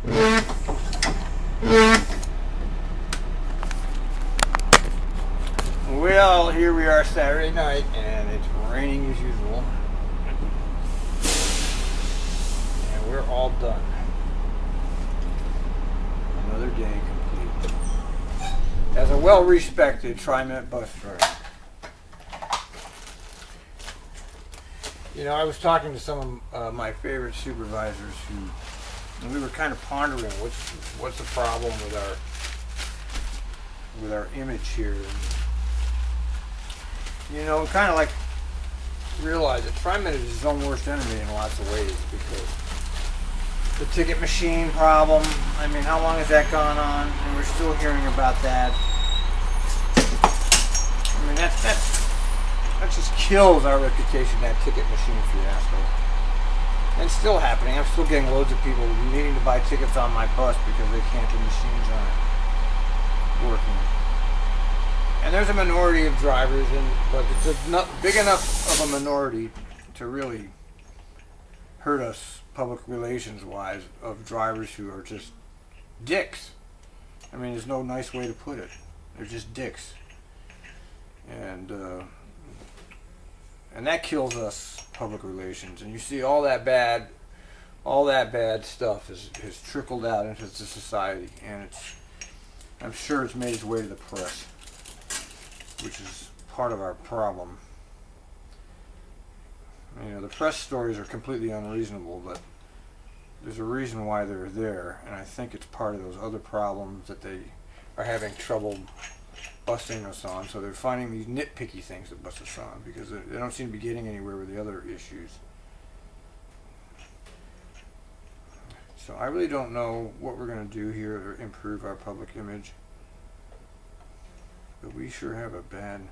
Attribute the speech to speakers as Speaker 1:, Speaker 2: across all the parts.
Speaker 1: Well, here we are Saturday night, and it's raining as usual. And we're all done. Another day complete. As a well-respected TriMet bus driver. You know, I was talking to some of my favorite supervisors and we were kind of pondering what's the problem with our image here. You know, kind of like realize that TriMet is his own worst enemy in lots of ways, because the ticket machine problem, I mean, how long has that gone on? And we're still hearing about that. I mean, that just kills our reputation, that ticket machine fiasco. And it's still happening. I'm still getting loads of people needing to buy tickets on my bus because they can't, the machines aren't working. And there's a minority of drivers, but it's not big enough of a minority to really hurt us public relations wise, of drivers who are just dicks. I mean, there's no nice way to put it. They're just dicks. And that kills us public relations. And you see all that bad stuff has trickled out into the society, and I'm sure it's made its way to the press, which is part of our problem. You know, the press stories are completely unreasonable, but there's a reason why they're there, and I think it's part of those other problems that they are having trouble busting us on. So they're finding these nitpicky things to bust us on, because they don't seem to be getting anywhere with the other issues. So I really don't know what we're going to do here to improve our public image. But we sure have a bad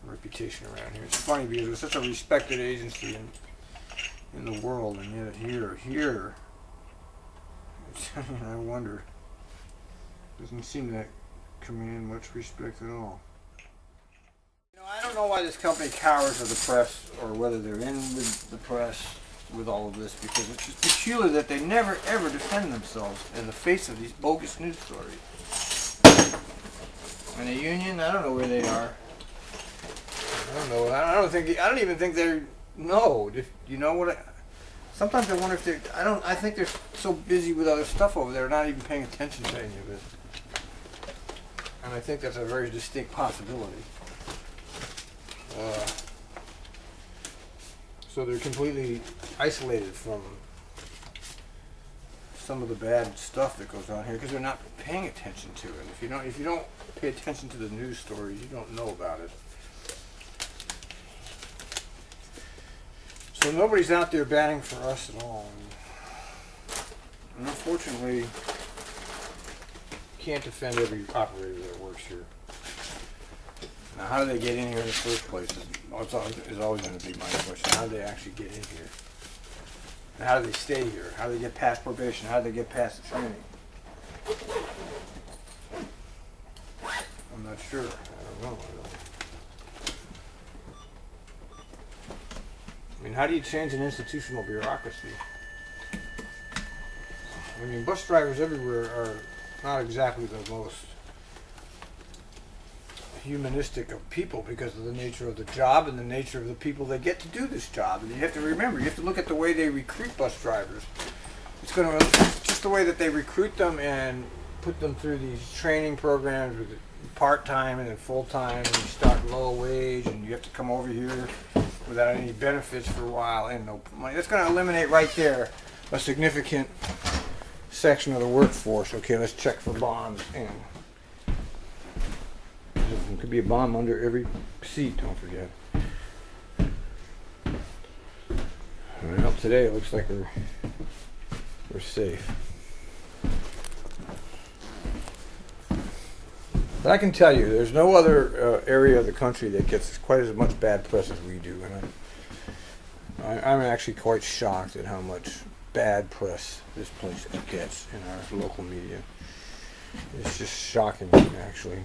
Speaker 1: reputation around here. It's funny because we're such a respected agency in the world, and yet here, I wonder, doesn't seem to command much respect at all. You know, I don't know why this company cowers to the press, or whether they're in with the press with all of this, because it's just peculiar that they never ever defend themselves in the face of these bogus news stories. And the union, I don't know where they are. I don't know. I don't even think they're. No, you know what? Sometimes I wonder if they're. I think they're so busy with other stuff over there, not even paying attention to any of it. And I think that's a very distinct possibility. So they're completely isolated from some of the bad stuff that goes on here, because they're not paying attention to it. If you don't pay attention to the news stories, you don't know about it. So nobody's out there batting for us at all. And unfortunately, can't defend every operator that works here. Now, how do they get in here in the first place is always going to be my question. How do they actually get in here? And how do they stay here? How do they get past probation? How do they get past the training? I'm not sure. I don't know. I mean, how do you change an institutional bureaucracy? I mean, bus drivers everywhere are not exactly the most humanistic of people, because of the nature of the job and the nature of the people that get to do this job. And you have to remember, you have to look at the way they recruit bus drivers. It's just the way that they recruit them and put them through these training programs with part-time and then full-time, and you start low wage, and you have to come over here without any benefits for a while and no money. That's going to eliminate right there a significant section of the workforce. Okay, let's check for bombs. And there could be a bomb under every seat, don't forget. Well, today it looks like we're safe. But I can tell you, there's no other area of the country that gets quite as much bad press as we do, and I'm actually quite shocked at how much bad press this place gets in our local media. It's just shocking, actually.